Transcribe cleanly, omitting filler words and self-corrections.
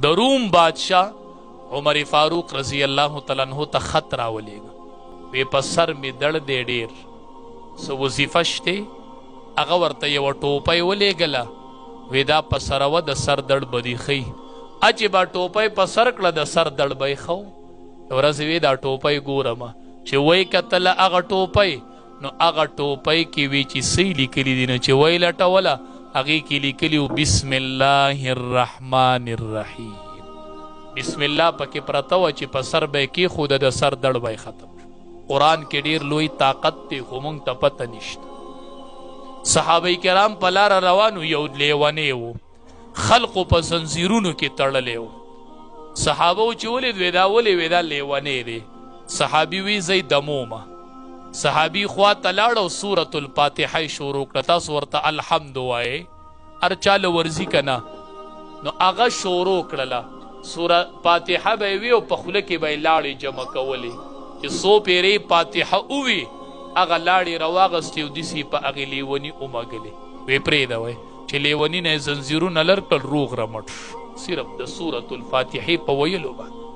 د روم بادشاه عمر فاروق رضی الله تعالی عنہ ته خط راولېږه، وی په سر مې دړ دی ډېر، څه وظیفه شته؟ هغه ورته یوه ټوپۍ ولېږله، وی دا په سره وه د سر دړ به دې ښي. چې به ټوپۍ په سر کړه د سر دړ به یې ښه و. ورځې وی دا ټوپۍ ګورمه، چې وی کتله هغه ټوپۍ، نو هغه ټوپۍ کې وی چې څه لیکلي دي، نو چې وی لټوله هغې کې لیکلي و بسم الله الرحمن الرحیم. بسم الله پکې پرته وه چې په سر به یې کېښوده د سر دړ به یې ختم شو. قرآن کې ډېر لوی طاقت دی، خو موږ ته پته نشته. صحابه کرام په لاره روانو، یو لیونی و، خلقو په زنځیرونو کې تړلی و. صحابه و چې ولید وی دا ولې وی دا لیونی دی. صحابي وی زی دمومه. صحابي خوا ته لاړ او سورة الفاتحه یې شروع کړه. تاسو ورته الحمد وایې، هر چا له ورځي که نه، نو هغه شروع کړله. سوره فاتحه به یې وي او په خوله کې به یې لاړې جمع کولې، چې څو پیرې فاتحه ووي هغه لاړې راواغستې او داسې په هغې لیوني ومږلې. وی پرېږدوئ چې لیوني نه یې زنځیرونه لر کړل، روغ رمټ صرف د سورة الفاتحې په ویلو باندې.